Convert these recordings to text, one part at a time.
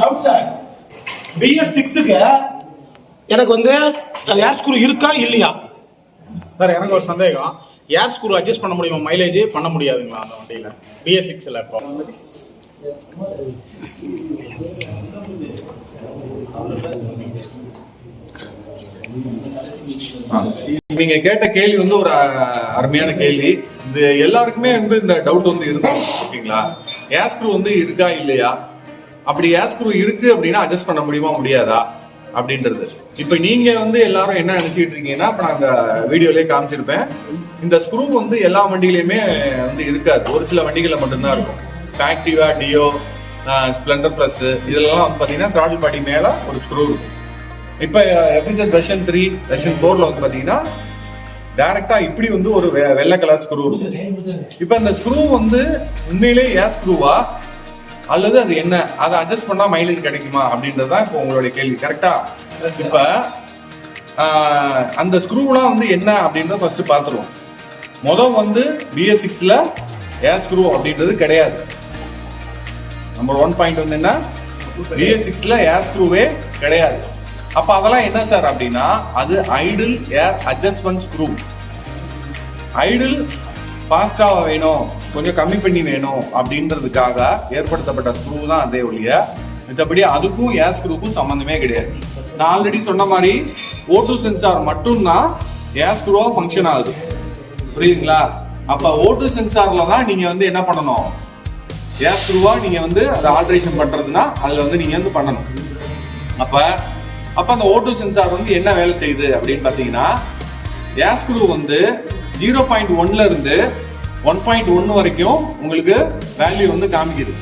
Doubt sir, BS6க்கு எனக்கு வந்து ஏர் screw இருக்கா இல்லையா சார்? எனக்கு ஒரு சந்தேகம், ஏர் ஸ்க்ரூ அட்ஜஸ்ட் பண்ண முடியுமா? மைலேஜ் பண்ண முடியாதுங்களா அந்த வண்டியில் BS6ல? இப்போ நீங்க கேட்ட கேள்வி வந்து ஒரு அருமையான கேள்வி. இது எல்லாருக்குமே வந்து இந்த டவுட் வந்து இருக்கும். ஓகேங்களா, ஏர் ஸ்க்ரூ வந்து இருக்கா இல்லையா, அப்படி ஏர் ஸ்க்ரூ இருக்கு அப்படின்னா அட்ஜஸ்ட் பண்ண முடியுமா முடியாதா அப்படின்றது. இப்ப நீங்க வந்து எல்லாரும் என்ன நினைச்சிட்டு இருக்கீங்கன்னா, இப்ப நான் அந்த வீடியோலயே காமிச்சிருப்பேன், இந்த ஸ்க்ரூ வந்து எல்லா வண்டியிலுமே வந்து இருக்காது, ஒரு சில வண்டிகளை மட்டும்தான் இருக்கும். ஆக்டிவா, டியோ, ஸ்ப்ளெண்டர் பிளஸ் இதெல்லாம் வந்து பாத்தீங்கன்னா த்ராட்டில் பாடி மேல ஒரு ஸ்க்ரூ இருக்கும். இப்ப FZ வெர்ஷன் 3 வெர்ஷன் 4ல வந்து பாத்தீங்கன்னா டைரக்டா இப்படி வந்து ஒரு வெள்ளை கலர் ஸ்க்ரூ இருக்கும். இப்ப இந்த ஸ்க்ரூ வந்து உண்மையிலே ஏர் ஸ்க்ரூவா அல்லது அது என்ன, அதை அட்ஜஸ்ட் பண்ணா மைலேஜ் கிடைக்குமா அப்படின்றதுதான் இப்போ உங்களுடைய கேள்வி. கரெக்டா? இப்ப அந்த ஸ்க்ரூலாம் வந்து என்ன அப்படின்றத ஃபர்ஸ்ட் பாத்துருவோம். முதல் வந்து BS6ல ஏர் ஸ்க்ரூ அப்படின்றது கிடையாது. நம்பர் 1 பாயிண்ட் வந்து என்ன, BS6ல ஏர் ஸ்க்ரூவே கிடையாது. அப்ப அதெல்லாம் என்ன சார் அப்படின்னா, அது ஐடில் ஏர் அட்ஜஸ்ட்மெண்ட் ஸ்க்ரூ. ஐடில் ஃபாஸ்டா வேணும், கொஞ்சம் கம்மி பண்ணி வேணும் அப்படின்றதுக்காக ஏற்படுத்தப்பட்ட ஸ்க்ரூ தான் அதே ஒழிய மற்றபடி அதுக்கும் ஏர் ஸ்க்ரூக்கும் சம்பந்தமே கிடையாது. நான் ஆல்ரெடி சொன்ன மாதிரி O2 சென்சார் மட்டும்தான் ஏர் ஸ்க்ரூவா ஃபங்க்ஷன் ஆகுது. புரியுதுங்களா? அப்ப O2 சென்சார்ல தான் நீங்க வந்து என்ன பண்ணணும், ஏர் ஸ்க்ரூவா நீங்க வந்து அதை ஆல்ட்ரேஷன் பண்றதுன்னா அதுல வந்து நீங்க வந்து பண்ணணும். அப்ப அந்த O2 சென்சார் வந்து என்ன வேலை செய்யுது அப்படின்னு பாத்தீங்கன்னா, ஏர் ஸ்க்ரூ வந்து 0.1ல இருந்து 1.1 வரைக்கும் உங்களுக்கு வேல்யூ வந்து காமிக்குது.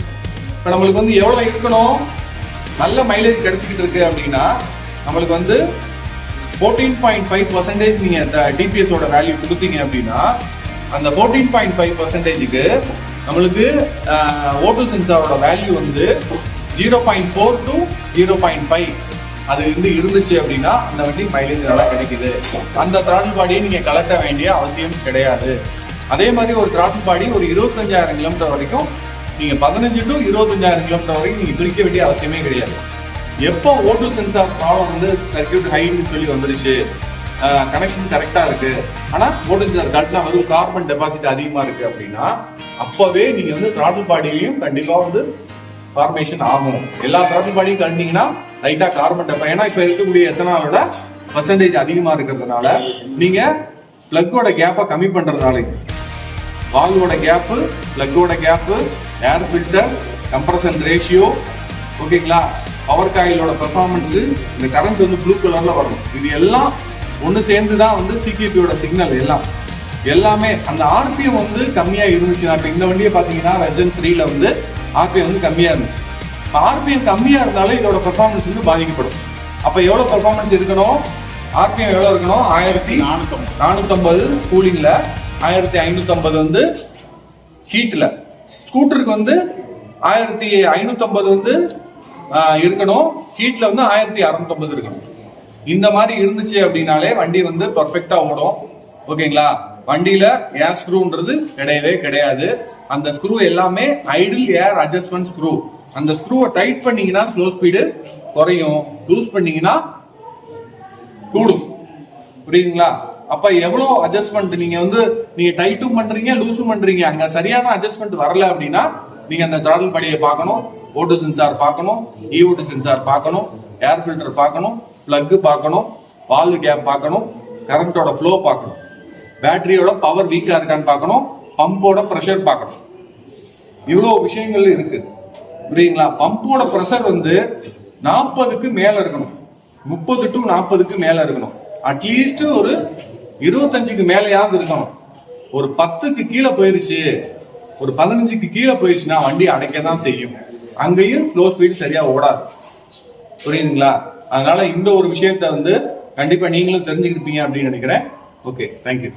இப்ப நம்மளுக்கு வந்து எவ்வளவு இருக்கணும், நல்ல மைலேஜ் கிடைச்சிக்கிட்டு இருக்கு அப்படின்னா நம்மளுக்கு வந்து 14.5% நீங்க இந்த DPS ஓட வேல்யூ கொடுத்தீங்க அப்படின்னா, அந்த 14.5%க்கு நம்மளுக்கு O2 சென்சாரோட வேல்யூ வந்து 0.4 to 0.5 அது வந்து இருந்துச்சு அப்படின்னா அந்த வண்டி மைலேஜ் நல்லா கிடைக்குது. அந்த த்ராட்டில் பாடியை நீங்க கலட்ட வேண்டிய அவசியம் கிடையாது. அதே மாதிரி ஒரு த்ராட்டில் பாடி ஒரு 25,000 கிலோமீட்டர் வரைக்கும் நீங்க 15 to 25,000 கிலோமீட்டர் வரைக்கும் நீங்க பிரிக்க வேண்டிய அவசியமே கிடையாது. எப்போ O2 சென்சார் ப்ராப்ளம் வந்து சர்க்கியூட் ஹைன்னு சொல்லி வந்துருச்சு, கனெக்ஷன் கரெக்டா இருக்கு, ஆனா O2 சென்சார் கழட்டினா வெறும் கார்பன் டெபாசிட் அதிகமா இருக்கு அப்படின்னா அப்பவே நீங்க வந்து த்ராட்டில் பாடியிலையும் கண்டிப்பா வந்து ஃபார்மேஷன் ஆகும். எல்லா த்ராட்டில் பாடியும் கழட்டினீங்கன்னா லைட்டா கார்பன் டெபாசிட், ஏன்னா இப்ப இருக்கக்கூடிய எத்தனாலோட பர்சன்டேஜ் அதிகமா இருக்கிறதுனால நீங்க பிளக்கோட கேப்பை கம்மி பண்றதுனால, வால்வோட கேப்பு, பிளக்கோட gap, air filter, compression ratio, ஓகேங்களா, பவர் காயிலோட பெர்ஃபார்மன்ஸ், இந்த கரண்ட் வந்து ப்ளூ கலர்ல வரணும். இது எல்லாம் ஒன்று சேர்ந்து தான் வந்து CQP-யோட சிக்னல். எல்லாமே அந்த RPM வந்து கம்மியா இருந்துச்சுன்னா, இப்ப இந்த வண்டியை பாத்தீங்கன்னா வெர்ஷன் 3ல வந்து RPM வந்து கம்மியா இருந்துச்சு. RPM கம்மியா இருந்தாலும் இதோட பெர்ஃபார்மன்ஸ் வந்து பாதிக்கப்படும். அப்ப எவ்வளவு பெர்ஃபார்மன்ஸ் இருக்கணும், RPM எவ்வளவு இருக்கணும், 1450 கூலிங்ல, 1550 வந்து ஹீட்ல. ஸ்கூட்டருக்கு வந்து 1550 வந்து இருக்கணும், ஹீட்ல வந்து 1650 இருக்கணும். இந்த மாதிரி இருந்துச்சு அப்படின்னாலே வண்டி வந்து பர்ஃபெக்டா ஓடும். ஓகேங்களா? வண்டியில ஏர் ஸ்க்ரூன்றது கிடையவே கிடையாது. அந்த ஸ்க்ரூ எல்லாமே ஐடில் ஏர் அட்ஜஸ்ட்மெண்ட் ஸ்க்ரூ. அந்த ஸ்க்ரூவை டைட் பண்ணீங்கன்னா ஸ்லோ ஸ்பீடு குறையும், லூஸ் பண்ணீங்கன்னா கூடும். புரியுதுங்களா? அப்ப எவ்வளவு அட்ஜஸ்ட்மெண்ட் நீங்க வந்து நீங்க டைட்டும் பண்றீங்க, லூஸும் பண்றீங்க, அங்க சரியான அட்ஜஸ்ட்மெண்ட் வரல அப்படின்னா நீங்க அந்த த்ராட்டில் பாடியை பார்க்கணும், O2 சென்சார் பார்க்கணும், E-O2 சென்சார் பார்க்கணும், ஏர் ஃபில்டர் பார்க்கணும், பிளக் பார்க்கணும், வால்வு கேப் பார்க்கணும், கரண்டோட ஃப்ளோ பார்க்கணும், பேட்டரியோட பவர் வீக்கா இருக்கான்னு பார்க்கணும், பம்போட பிரஷர் பார்க்கணும். இவ்வளவு விஷயங்கள் இருக்கு. புரியுங்களா? பம்போட பிரஷர் வந்து 40க்கு மேல இருக்கணும், 30 to 40க்கு மேல இருக்கணும். அட்லீஸ்ட் ஒரு 25க்கு மேலேயாவது இருக்கணும். ஒரு 10க்கு கீழே போயிருச்சு, ஒரு 15க்கு கீழே போயிருச்சுன்னா வண்டி அடைக்கதான் செய்யும். அங்கேயும் ஸ்லோ ஸ்பீடு சரியா ஓடாது. புரியுதுங்களா? அதனால இந்த ஒரு விஷயத்த வந்து கண்டிப்பா நீங்களும் தெரிஞ்சுக்கிருப்பீங்க அப்படின்னு நினைக்கிறேன். Okay, thank you.